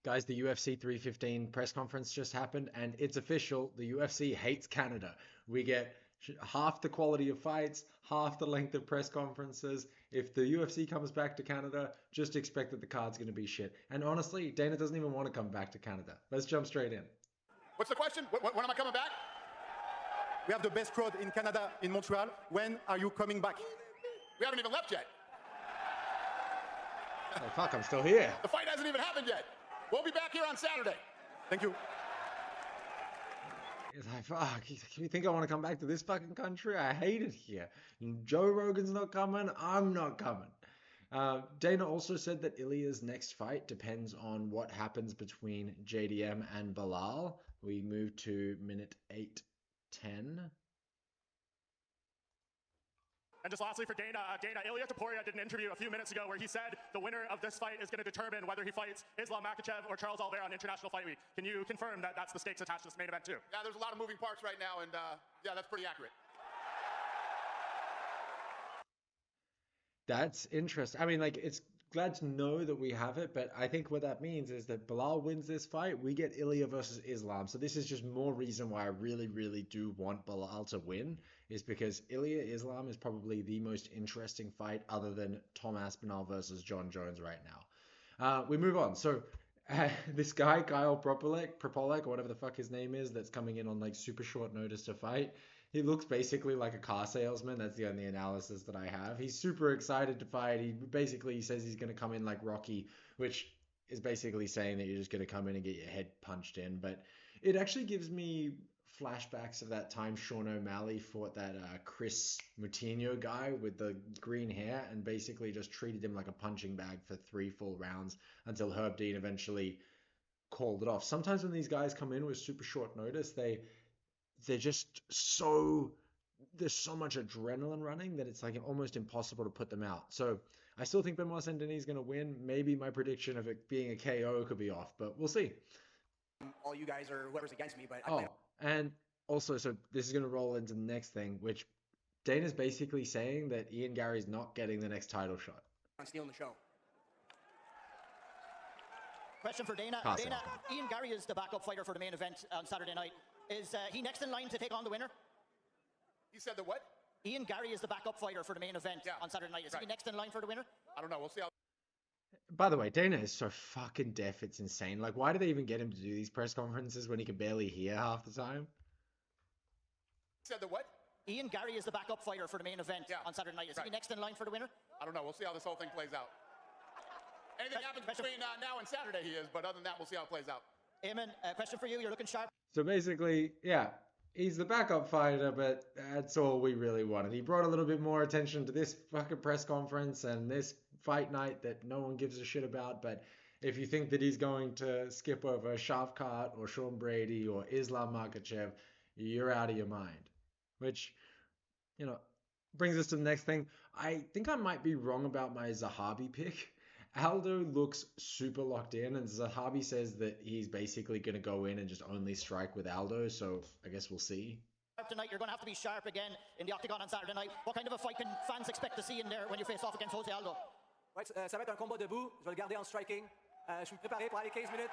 Guys, the UFC 315 press conference just happened, and it's official. The UFC hates Canada. We get half the quality of fights, half the length of press conferences. If the UFC comes back to Canada, just expect that the card's going to be shit. And honestly, Dana doesn't even want to come back to Canada. Let's jump straight in. What's the question? When am I coming back? We have the best crowd in Canada, in Montreal. When are you coming back? We haven't even left yet. Oh, fuck, I'm still here. The fight hasn't even happened yet. We'll be back here on Saturday. Thank you. He's like, fuck, you think I want to come back to this fucking country? I hate it here. Joe Rogan's not coming. I'm not coming. Dana also said that Ilya's next fight depends on what happens between JDM and Belal. We move to minute 8:10. And just lastly for Dana, Ilia Topuria did an interview a few minutes ago where he said the winner of this fight is going to determine whether he fights Islam Makhachev or Charles Oliveira on International Fight Week. Can you confirm that that's the stakes attached to this main event too? Yeah, there's a lot of moving parts right now, and yeah, that's pretty accurate. That's interesting. I mean, like, it's glad to know that we have it, but I think what that means is that Belal wins this fight, we get Ilya versus Islam. So this is just more reason why I really, really do want Belal to win, is because Ilya Islam is probably the most interesting fight other than Tom Aspinall versus John Jones right now. We move on. So this guy, Kyle Propolek, or whatever the fuck his name is, that's coming in on like super short notice to fight. He looks basically like a car salesman. That's the only analysis that I have. He's super excited to fight. He says he's going to come in like Rocky, which is basically saying that you're just going to come in and get your head punched in. But it actually gives me flashbacks of that time Sean O'Malley fought that Chris Moutinho guy with the green hair and basically just treated him like a punching bag for 3 full rounds until Herb Dean eventually called it off. Sometimes when these guys come in with super short notice, they're just there's so much adrenaline running that it's like almost impossible to put them out. So I still think Benoit Saint-Denis is going to win. Maybe my prediction of it being a KO could be off, but we'll see. All you guys are whoever's against me, but and also, so this is going to roll into the next thing, which Dana's basically saying that Ian Garry's not getting the next title shot. I'm stealing the show. Question for Dana. Dana, Ian Garry is the backup fighter for the main event on Saturday night. Is he next in line to take on the winner? You said the what? Ian Garry is the backup fighter for the main event on Saturday night. Is he next in line for the winner? I don't know. We'll see how. By the way, Dana is so fucking deaf, it's insane. Like, why do they even get him to do these press conferences when he can barely hear half the time? You said the what? Ian Garry is the backup fighter for the main event on Saturday night. Is he next in line for the winner? I don't know. We'll see how this whole thing plays out. Anything happens between now and Saturday, he is, but other than that, we'll see how it plays out. Eamon, question for you. You're looking sharp. So basically, yeah, he's the backup fighter, but that's all we really wanted. He brought a little bit more attention to this fucking press conference and this fight night that no one gives a shit about. But if you think that he's going to skip over Shavkat or Sean Brady or Islam Makhachev, you're out of your mind. Which, brings us to the next thing. I think I might be wrong about my Zahabi pick. Aldo looks super locked in, and Zahabi says that he's basically going to go in and just only strike with Aldo, so I guess we'll see. Tonight, you're going to have to be sharp again in the octagon on Saturday night. What kind of a fight can fans expect to see in there when you face off against Jose Aldo? Ouais, ça va être un combat debout. Je vais le garder en striking. Je suis préparé pour aller 15 minutes.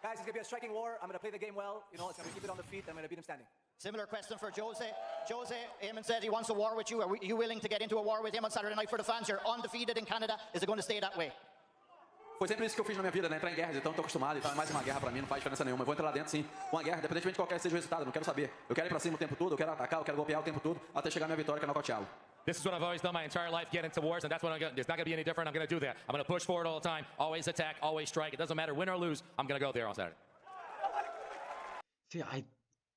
Guys, it's going to be a striking war. I'm going to play the game well. It's going to keep it on the feet. I'm going to beat him standing. Similar question for Jose. Jose, Eamon said he wants a war with you. Are you willing to get into a war with him on Saturday night for the fans? You're undefeated in Canada. Is it going to stay that way? Foi sempre isso que eu fiz na minha vida, né? Entrar em guerras, então tô acostumado, então é mais uma guerra pra mim, não faz diferença nenhuma. Eu vou entrar lá dentro, sim, uma guerra, independentemente de qualquer seja o resultado, eu não quero saber. Eu quero ir pra cima o tempo todo, eu quero atacar, eu quero golpear o tempo todo, até chegar a minha vitória, que é nocauteá-lo. This is what I've always done my entire life, get into wars, and that's what I'm going to do. It's not going to be any different. I'm going to do that. I'm going to push forward all the time, always attack, always strike. It doesn't matter, win or lose, I'm going to go there on Saturday. See,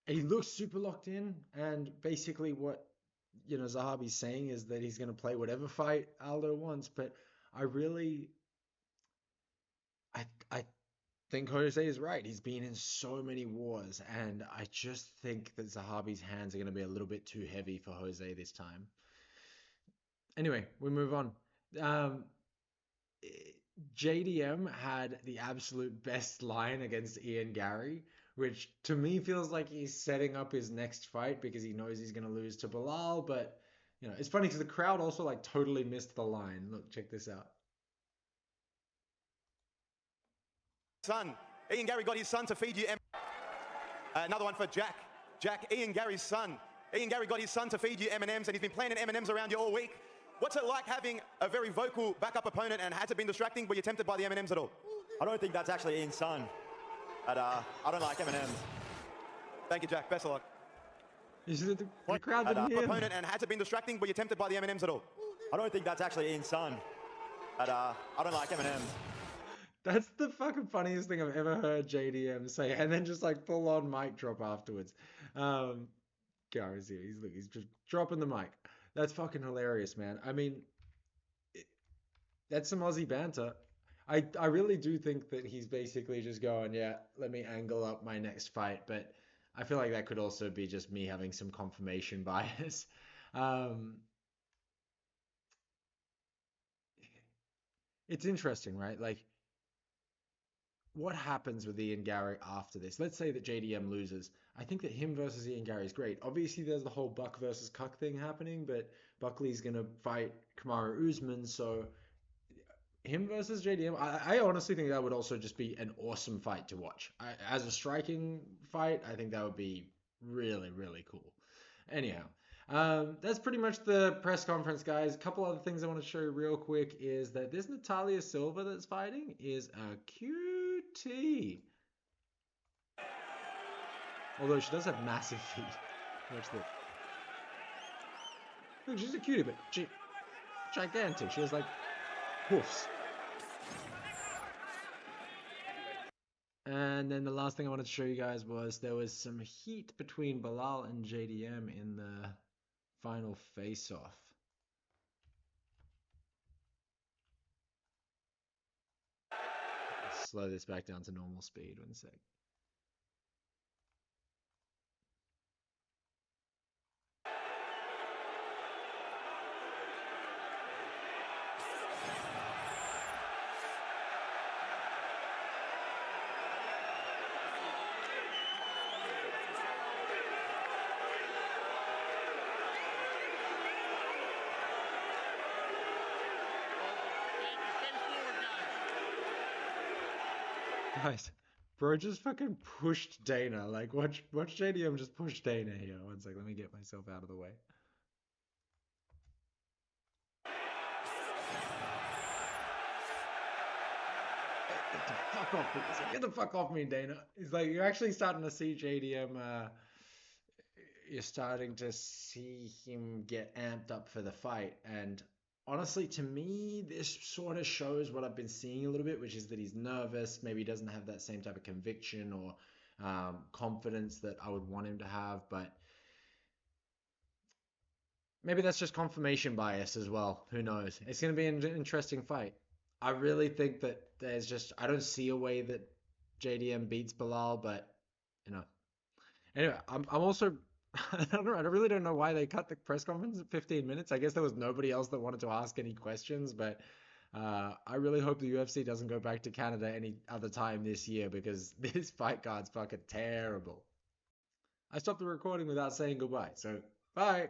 he looks super locked in, and basically what Zahabi's saying is that he's going to play whatever fight Aldo wants, but I think Jose is right. He's been in so many wars, and I just think that Zahabi's hands are going to be a little bit too heavy for Jose this time. Anyway, we move on. JDM had the absolute best line against Ian Garry, which to me feels like he's setting up his next fight because he knows he's going to lose to Belal. But, it's funny because the crowd also totally missed the line. Look, check this out. Son. Ian Garry got his son to feed you. Another one for Jack. Jack, Ian Garry's son. Ian Garry got his son to feed you M&Ms, and he's been planting M&Ms around you all week. What's it like having a very vocal backup opponent, and has it been distracting? Were you tempted by the M&Ms at all? I don't think that's actually Ian's son. But I don't like M&Ms. Thank you, Jack. Best of luck. The crowd didn't hear him. Opponent, and has it been distracting? Were you tempted by the M&Ms at all? I don't think that's actually Ian's son. But I don't like M&Ms. That's the fucking funniest thing I've ever heard JDM say, and then just like full on mic drop afterwards. Gary's here. He's just dropping the mic. That's fucking hilarious, man. I mean, that's some Aussie banter. I really do think that he's basically just going, yeah, let me angle up my next fight, but I feel like that could also be just me having some confirmation bias. It's interesting, right? Like, what happens with Ian Garry after this? Let's say that JDM loses. I think that him versus Ian Garry is great. Obviously, there's the whole Buck versus Cuck thing happening, but Buckley's going to fight Kamaru Usman, so him versus JDM, I honestly think that would also just be an awesome fight to watch. As a striking fight, I think that would be really, really cool. Anyhow, that's pretty much the press conference, guys. A couple other things I want to show you real quick is that this Natalia Silva that's fighting is a CUTIE. Although she does have massive feet. Watch this. Look, she's a cutie, but gigantic. She has like hoofs. And then the last thing I wanted to show you guys was there was some heat between Belal and JDM in the final face-off. Slow this back down to normal speed, 1 sec. Guys, bro just fucking pushed Dana. Like, watch JDM just push Dana here. 1 sec, let me get myself out of the way. Get the fuck off me. He's like, get the fuck off me, Dana. He's like, you're actually starting to see JDM, you're starting to see him get amped up for the fight, and honestly, to me, this sort of shows what I've been seeing a little bit, which is that he's nervous. Maybe he doesn't have that same type of conviction or confidence that I would want him to have. But maybe that's just confirmation bias as well. Who knows? It's going to be an interesting fight. I really think that there's just, I don't see a way that JDM beats Belal, but, you know. Anyway, I'm also... I don't know. I really don't know why they cut the press conference at 15 minutes. I guess there was nobody else that wanted to ask any questions, but I really hope the UFC doesn't go back to Canada any other time this year because this fight card's fucking terrible. I stopped the recording without saying goodbye, so bye.